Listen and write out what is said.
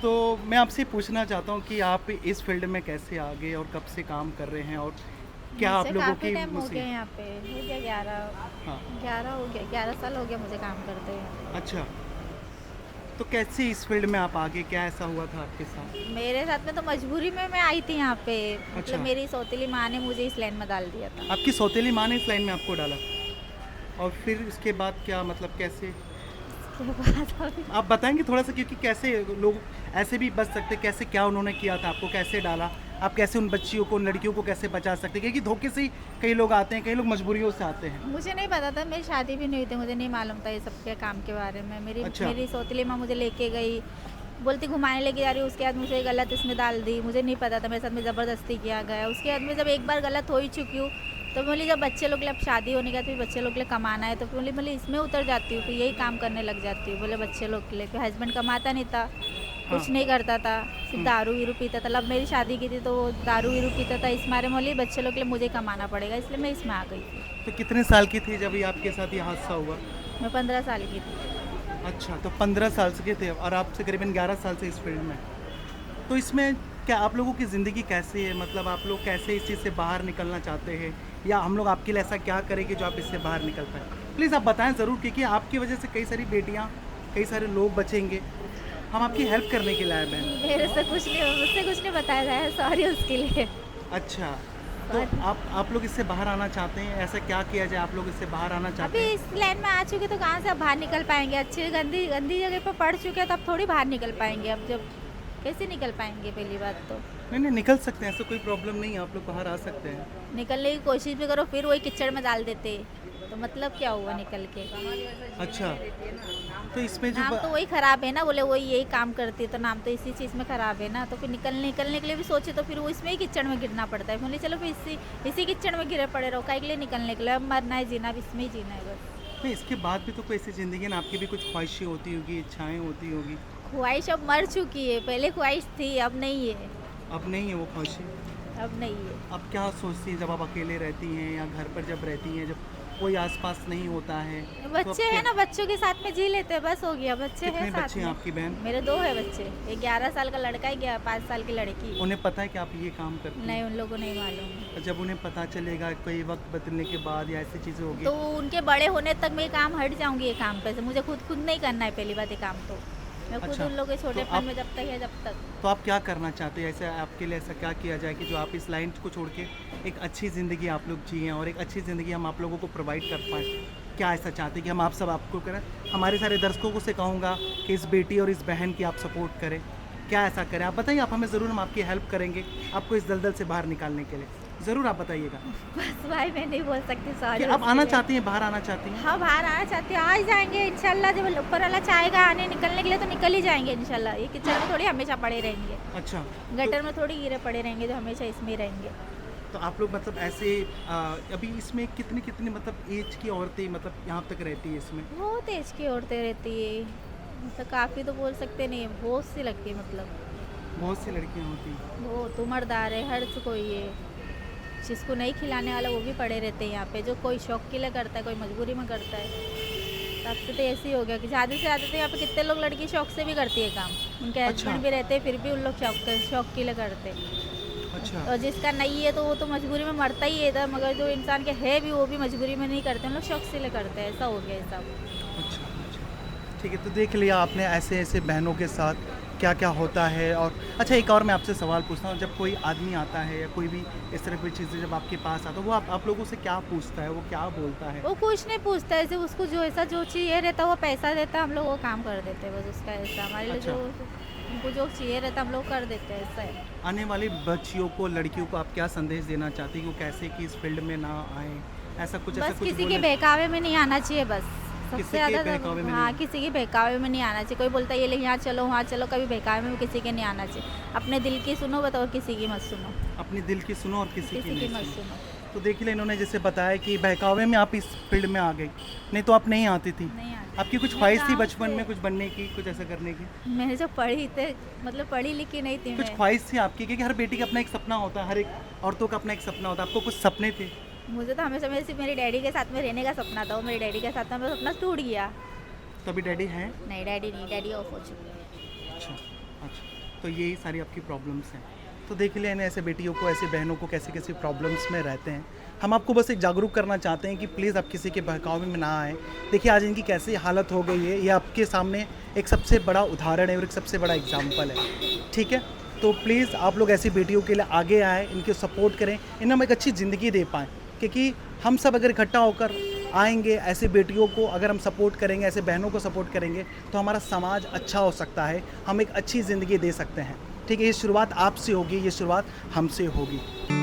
तो मैं आपसे पूछना चाहता हूँ कि आप इस फील्ड में कैसे आ गए और कब से काम कर रहे हैं और क्या आप मुझे लोगों काफ़ी की टाइम हो मुझे गया यहाँ पे, हो गया 11 हाँ 11 हो गया, 11 साल हो गया मुझे काम करते हैं। अच्छा, तो कैसे इस फील्ड में आप आ गए, क्या ऐसा हुआ था आपके साथ? मेरे साथ में तो मजबूरी में मैं आई थी यहाँ पे, मतलब अच्छा, मेरी सौतेली माँ ने मुझे इस लाइन में डाल दिया था। आपकी सौतेली माँ ने इस लाइन में आपको डाला और फिर इसके बाद क्या मतलब कैसे उसके बाद अभी आप बताएंगे थोड़ा सा, क्योंकि कैसे लोग ऐसे भी बच सकते, कैसे क्या उन्होंने किया था, आपको कैसे डाला, आप कैसे उन बच्चियों को, उन लड़कियों को कैसे बचा सकते, क्योंकि धोखे से ही कई लोग आते हैं, कई लोग मजबूरियों से आते हैं। मुझे नहीं पता था, मेरी शादी भी नहीं हुई थी, मुझे नहीं मालूम था ये सब के काम के बारे में। मेरी अच्छा, मेरी सौतेली माँ मुझे लेके गई, बोलती घुमाने लेके जा रही हूँ, उसके बाद मुझे गलत इसमें डाल दी। मुझे नहीं पता था, मेरे साथ में ज़बरदस्ती किया गया। उसके बाद में जब एक बार गलत हो ही चुकी हूँ, तो बोली जब बच्चे लोग के लिए अब शादी होने का, तो बच्चे लोग के लिए कमाना है, तो बोली इसमें उतर जाती हूँ, फिर यही काम करने लग जाती हूँ। बोले बच्चे लोग के लिए, फिर हस्बैंड कमाता नहीं था, हाँ, कुछ नहीं करता था, सिर्फ हम्म, दारू वीरू पीता था। जब मेरी शादी की थी तो वो दारू वीरू पीता था, इस मारे बोली बच्चे लोग के लिए मुझे कमाना पड़ेगा, इसलिए मैं इसमें आ गई थी। तो कितने साल की थी जब ये आपके साथ ये हादसा हुआ? मैं 15 साल की थी। अच्छा, तो 15 साल से के थे और आपसे करीबन 11 साल से इस फील्ड में। तो इसमें क्या आप लोगों की ज़िंदगी कैसी है, मतलब आप लोग कैसे इस चीज़ से बाहर निकलना चाहते हैं, या हम लोग आपके लिए ऐसा क्या करें कि जो आप इससे बाहर निकल पाएँ? प्लीज़ आप बताएं ज़रूर, क्योंकि आपकी वजह से कई सारी बेटियाँ, कई सारे लोग बचेंगे। हम आपकी हेल्प करने के लिए आए बहन। मेरे से कुछ नहीं, मुझसे कुछ नहीं बताया जाए, सॉरी उसके लिए। अच्छा, तो सॉरी। आप लोग इससे बाहर आना चाहते हैं, ऐसा क्या किया जाए, आप लोग इससे बाहर आना चाहते अभी हैं? इस लाइन में आ चुके तो कहाँ से अब बाहर निकल पाएंगे? अच्छी गंदी गंदी जगह पर पड़ चुके हैं तो अब थोड़ी बाहर निकल पाएंगे। अब जब कैसे निकल पाएंगे? पहली बात तो नहीं, नहीं, निकल सकते हैं, ऐसा कोई प्रॉब्लम नहीं है, आप लोग बाहर आ सकते हैं। निकलने की कोशिश भी करो, फिर वही कीचड़ में डाल देते, तो मतलब क्या हुआ निकल के? अच्छा, तो इसमें जो नाम तो वही खराब है ना, बोले वही यही काम करती है तो नाम तो इसी चीज़ में खराब है ना। तो फिर निकलने के लिए भी सोचे तो फिर वो इसमें ही कीचड़ में गिरना पड़ता है। बोले चलो फिर इसी कीचड़ में गिरे पड़े रहो, काहे के लिए निकलने के लिए? अब मरना है, जीना भी इसमें ही जीना है बस। नहीं, इसके बाद भी तो कोई ऐसी ज़िंदगी है ना, आपकी भी कुछ ख्वाहिशें होती होगी, इच्छाएँ होती होगी। ख्वाहिश अब मर चुकी है, पहले ख्वाहिश थी, अब नहीं है। अब नहीं है वो ख्वाहिशें। अब नहीं है। अब क्या सोचती हैं जब आप अकेले रहती हैं या घर पर जब रहती हैं, जब कोई आस-पास नहीं होता है, तो अब बच्चे हैं क्या? ना, बच्चों के साथ में जी लेते हैं, बस हो गया। बच्चे हैं कितने साथ बच्चे हैं में। आपकी बहन? मेरे 2 है बच्चे, एक 11 साल का लड़का है, 5 साल की लड़की। उन्हें पता है कि आप ये काम करती नहीं, हैं? उन लोगों को नहीं मालूम। और जब उन्हें पता चलेगा कोई वक़्त बदलने के बाद या ऐसी चीज़ें होगी, तो उनके बड़े होने तक मैं ये काम हट जाऊंगी, ये काम पे से। मुझे खुद नहीं करना है पहली बात ये काम तो। मैं खुद अच्छा, उन लोगों के तो छोटेपन आप में जब तक है जब तक। तो आप क्या करना चाहते हैं? ऐसे आपके लिए ऐसा क्या किया जाए कि जो आप इस लाइन को छोड़ के एक अच्छी ज़िंदगी आप लोग जिएँ और एक अच्छी ज़िंदगी हम आप लोगों को प्रोवाइड कर पाएँ? क्या ऐसा चाहते हैं कि हम आप सब आपको करें? हमारे सारे दर्शकों को से कहूँगा कि इस बेटी और इस बहन की आप सपोर्ट करें। क्या ऐसा करें? आप बताइए, आप हमें ज़रूर, हम आपकी हेल्प करेंगे, आपको इस दलदल से बाहर निकालने के लिए। ज़रूर आप बताइएगा बस भाई मैं नहीं बोल सकती, कि सॉरी आप उसके आना लिए। चाहती हैं, बाहर आना चाहती हैं? हाँ, बाहर आना चाहती हूँ, आ ही जाएंगे इंशाल्लाह। जब ऊपर वाला चाहेगा आने निकलने के लिए तो निकल ही जाएंगे इंशाल्लाह। ये किचड़ में थोड़ी हमेशा पड़े रहेंगे, अच्छा, तो गटर में थोड़ी गिरे पड़े रहेंगे जो हमेशा इसमें ही रहेंगे। तो आप लोग मतलब ऐसे अभी इसमें कितनी मतलब एज की औरतें मतलब यहाँ तक रहती है इसमें? बहुत एज की औरतें रहती है, मतलब काफ़ी तो बोल सकते नहीं, बहुत सी लगती है मतलब। बहुत सी लड़कियाँ होती हैं। बहुत उम्रदार है, हर कोई है। जिसको नहीं खिलाने वाला वो भी पड़े रहते हैं यहाँ पे, जो कोई शौक के लिए करता है, कोई मजबूरी में करता है। तब से तो ऐसे ही हो गया कि ज़्यादा से ज़्यादा तो यहाँ पे कितने लोग लड़की शौक से भी करती है काम। उनके अच्छा, हस्बैंड भी रहते हैं, फिर भी उन लोग शौक के लिए करते हैं। अच्छा, और जिसका नहीं है तो वो तो मजबूरी में मरता ही है इधर, मगर जो इंसान के है भी वो भी मजबूरी में नहीं करते, उन लोग शौक से लिए करते हैं। ऐसा हो गया है सब। अच्छा, अच्छा। ठीक है, तो देख लिया आपने ऐसे-ऐसे बहनों के साथ क्या-क्या होता है। और अच्छा, एक और मैं आपसे सवाल पूछता हूँ, जब कोई आदमी आता है या कोई भी इस तरह की चीज़ें जब आपके पास आता है, वो आप लोगों से क्या पूछता है? वो क्या बोलता है? वो कुछ नहीं पूछता है, सिर्फ उसको जो ऐसा जो चाहिए रहता है वो पैसा देता है, हम लोग वो काम कर देते हैं बस। उसका ऐसा हमारे लिए अच्छा, जो उनको जो चाहिए रहता है हम लोग कर देते हैं, ऐसा है। आने वाली बच्चियों को, लड़कियों को आप क्या संदेश देना चाहती हैं कि वो कैसे कि इस फ़ील्ड में ना आएँ? ऐसा बस कुछ किसी के बोलना, बहकावे में नहीं आना चाहिए बस। सबसे किसी के ज़्यादा तो बहकावे में नहीं हाँ, आना। किसी के बहकावे में नहीं आना चाहिए। कोई बोलता है ये ले यहाँ चलो वहाँ चलो, कभी बहकावे में भी किसी के नहीं आना चाहिए। अपने दिल की सुनो बताओ, किसी की मत सुनो। अपने दिल की सुनो और किसी की किसी की नहीं मत सुनो। सुनो। तो देख लिया, इन्होंने जैसे बताया कि बहकावे में आप इस फील्ड में आ गई, नहीं तो आप नहीं आती थी। नहीं आना आपकी कुछ मैं ख्वाहिश थी गाँव बचपन में से, कुछ बनने की, कुछ ऐसा करने की? मैंने जब पढ़ी थे, मतलब पढ़ी लिखी नहीं थी कुछ मैं। ख्वाहिश थी आपकी, क्योंकि हर बेटी का अपना एक सपना होता है, हर एक औरतों का अपना एक सपना होता है। आपको कुछ सपने थे? मुझे तो हमेशा मेरे डैडी के साथ में रहने का सपना था, वो मेरे डैडी के साथ में मेरा सपना टूट गया। तो अभी डैडी हैं? नहीं, डैडी नहीं, डैडी ऑफ हो चुके हैं। अच्छा, अच्छा। तो यही सारी आपकी प्रॉब्लम्स हैं। तो देख लिया ना ऐसे बेटियों को, ऐसे बहनों को कैसे कैसे प्रॉब्लम्स में रहते हैं। हम आपको बस एक जागरूक करना चाहते हैं कि प्लीज़ आप किसी के बहकावे में ना आएँ। देखिए आज इनकी कैसी हालत हो गई है, ये आपके सामने एक सबसे बड़ा उदाहरण है और एक सबसे बड़ा एग्जाम्पल है, ठीक है। तो प्लीज़ आप लोग ऐसी बेटियों के लिए आगे आएँ, इनके सपोर्ट करें, इन्हें हम एक अच्छी ज़िंदगी दे पाएँ। क्योंकि हम सब अगर इकट्ठा होकर आएंगे, ऐसे बेटियों को अगर हम सपोर्ट करेंगे, ऐसे बहनों को सपोर्ट करेंगे, तो हमारा समाज अच्छा हो सकता है, हम एक अच्छी ज़िंदगी दे सकते हैं, ठीक है। ये शुरुआत आपसे होगी, ये शुरुआत हमसे होगी।